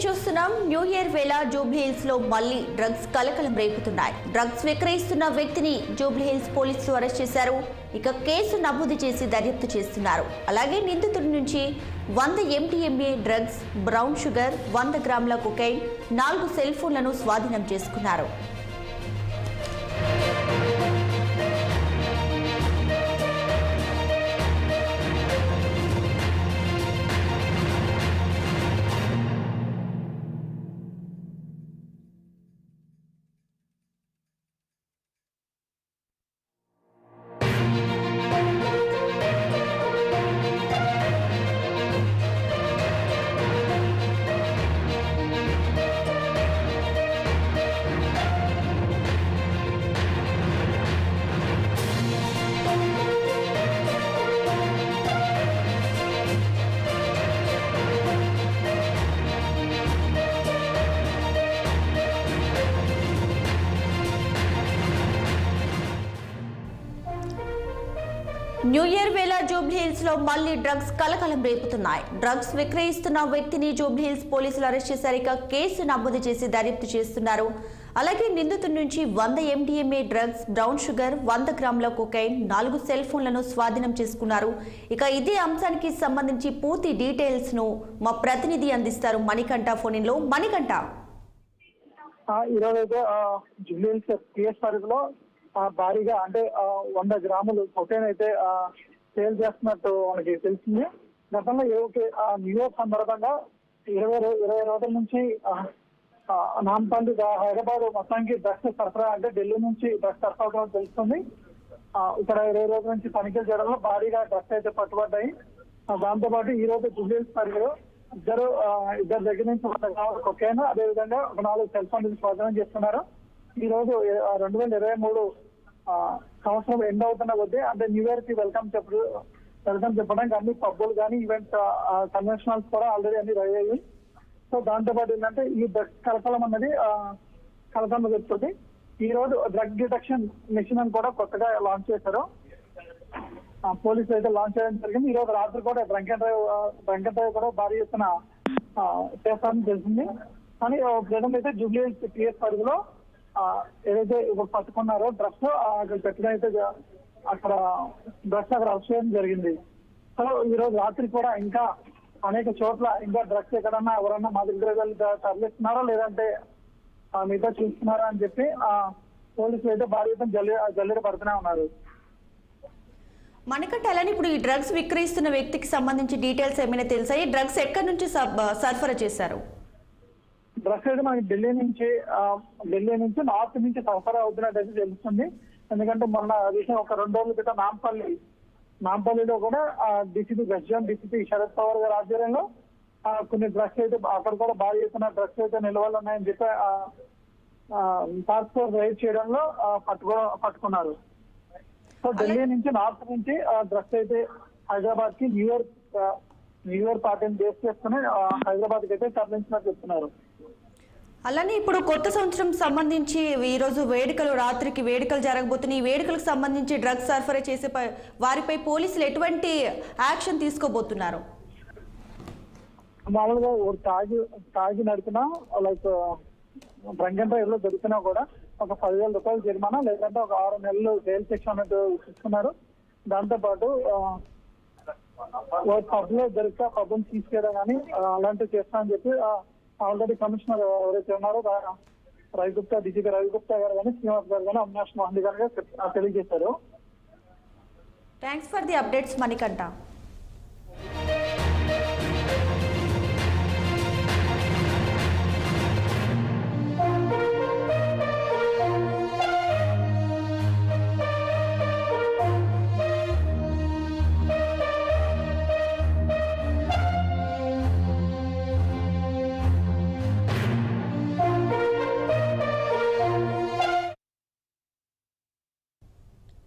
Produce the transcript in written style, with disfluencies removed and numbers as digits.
చూస్తున్నాం. New year వేళ Jubilee hills లో మళ్లీ డ్రగ్స్ కలకలం రేపుతున్నాయి. డ్రగ్స్ విక్రయిస్తున్న వ్యక్తిని జూబ్లీ హిల్స్ పోలీసులు అరెస్ట్ చేశారు. ఇక కేసు నమోదు చేసి దర్యాప్తు చేస్తున్నారు. అలాగే నిందితుడి నుంచి 100 MDMA డ్రగ్స్, బ్రౌన్ షుగర్, 100 గ్రాముల కొకైన్, 4 సెల్ ఫోన్లను స్వాధీనం చేసుకున్నారు. న్యూ ఇయర్ వేళ జూబ్లీ హిల్స్ లో మళ్లీ డ్రగ్స్ కలకలం రేపుతున్నాయి. డ్రగ్స్ విక్రయిస్తున్న వ్యక్తిని జూబ్లీ హిల్స్ పోలీసులు అరెస్ట్ చేశారు. ఇక కేసు నమోదు చేసి దర్యాప్తు చేస్తున్నారు. అలాగే నిందితుడి నుంచి 100 MDMA డ్రగ్స్, బ్రౌన్ షుగర్, 100 గ్రాముల కొకైన్, 4 సెల్ ఫోన్లను స్వాధీనం చేసుకున్నారు. ఇక ఇదే అంశానికి సంబంధించి పూర్తి డీటెయిల్స్ ను మా ప్రతినిధి అందిస్తారు మణికంఠ ఫోన్ లో. మణికంఠ, ఈరోజైతే జూబ్లీ హిల్స్ పిఎస్ పరిధిలో భారీగా అంటే 100 గ్రాములు కొకైన్ అయితే సేల్ చేస్తున్నట్టు మనకి తెలిసింది. గతంలో న్యూ ఇయర్ సందర్భంగా 20 రోజుల నుంచి నాంపల్లి హైదరాబాద్ మొత్తానికి డ్రగ్స్ సరఫరా అంటే ఢిల్లీ నుంచి డ్రగ్స్ సరఫరా తెలుస్తుంది. ఇక్కడ 20 రోజుల నుంచి తనిఖీలు చేయడంలో భారీగా డ్రగ్స్ అయితే పట్టుబడ్డాయి. దాంతోపాటు ఈ రోజు జూబ్లీ హిల్స్ పరిధిలో ఇద్దరు దగ్గర నుంచి 100 గ్రాముల కొకైన్, అదేవిధంగా 4 సెల్ ఫోన్లు స్వాధీనం చేస్తున్నారు. ఈ రోజు 2023 సంవత్సరం ఎండ్ అవుతున్న కొద్దీ అంటే న్యూ ఇయర్ కి వెల్కమ్ చెప్పడానికి అన్ని పబ్బులు కానీ ఈవెంట్ కన్వెన్షన్ హాల్స్ కూడా ఆల్రెడీ అన్ని రెడీ అయ్యాయి. సో దాంతో పాటు ఏంటంటే ఈ డ్రగ్స్ కలకలం అన్నది కలకలం చెప్తుంది. ఈ రోజు డ్రగ్ డిటెక్షన్ మిషన్ అని కూడా కొత్తగా లాంచ్ చేశారు. పోలీసులు అయితే లాంచ్ చేయడం జరిగింది. ఈ రోజు రాత్రి కూడా డ్రంక్ అండ్ డ్రైవ్ కూడా భారీ ఎత్తున చేస్తారని తెలిసింది. కానీ ప్రజెంట్ అయితే జూబ్లీ హిల్స్ పిఎస్ పరిధిలో ఏదైతే ఇప్పుడు పట్టుకున్నారో డ్రగ్స్ అక్కడ పెట్టడం అయితే అక్కడ డ్రగ్స్ అక్కడ అరెస్ట్ చేయడం జరిగింది. సో ఈ రోజు రాత్రి కూడా ఇంకా అనేక చోట్ల ఇంకా డ్రగ్స్ ఎక్కడన్నా ఎవరన్నా మాదక ద్రవ్యాలు తరలిస్తున్నారా లేదంటే మిగతా చూస్తున్నారా అని చెప్పి పోలీసులు అయితే భారీ జల్లెడ పడుతూనే ఉన్నారు. మణికంఠ, అలానే ఇప్పుడు ఈ డ్రగ్స్ విక్రయిస్తున్న వ్యక్తికి సంబంధించి డీటెయిల్స్ ఏమైనా తెలుసా? ఈ డ్రగ్స్ ఎక్కడి నుంచి సరఫరా చేశారు? డ్రగ్స్ అయితే మనకి ఢిల్లీ నుంచి నార్త్ నుంచి సరఫరా అవుతున్నట్టయితే తెలుస్తుంది. ఎందుకంటే మొన్న ఒక 2 రోజుల క్రితం నాంపల్లిలో కూడా డిసిపి గజ్జాన్, డిసిపి శరద్ పవార్ గారి ఆధ్వర్యంలో కొన్ని డ్రగ్స్ అయితే అక్కడ కూడా భారీ ఎత్తున డ్రగ్స్ అయితే నిల్వలు ఉన్నాయని చెప్పి టాస్క్ ఫోర్స్ రైడ్ చేయడంలో పట్టుకున్నారు. సో ఢిల్లీ నుంచి నార్త్ నుంచి డ్రగ్స్ అయితే హైదరాబాద్ కి న్యూ ఇయర్ పార్టీని బేస్ చేసుకుని హైదరాబాద్ కి అయితే తరలించినట్టు చెప్తున్నారు. అలానే ఇప్పుడు కొత్త సంవత్సరం సంబంధించి ఈ రోజు రాత్రికి వేడుకలు జరగబోతున్నాయి. ఈ వేడుకలకు సంబంధించి డ్రగ్స్ సరఫరా చేసే వారిపై పోలీసులు ఎటువంటి యాక్షన్ తీసుకోబోతున్నారు? మామూలుగా తాగి నడిపినా లైక్ డ్రంక్ అండ్ డ్రైవ్ లో దొరికినా కూడా ఒక 10,000 రూపాయలు జరిమానా లేదంటే ఒక 6 నెలలు జైలు శిక్ష అన్నట్టు ఇస్తున్నారు. దాంతో పాటు పబ్ లో దొరికితే పబ్ని తీసుకెళ్ళడం కానీ అలాంటివి చేస్తామని చెప్పి ఆల్రెడీ కమిషనర్ ఎవరైతే ఉన్నారో డీజీపీ రవిగుప్తా గారు కానీ శ్రీనివాస్ గారు కానీ అవినాష్ మోహన్ గారు తెలియజేశారు. Thanks for the updates Manikanta.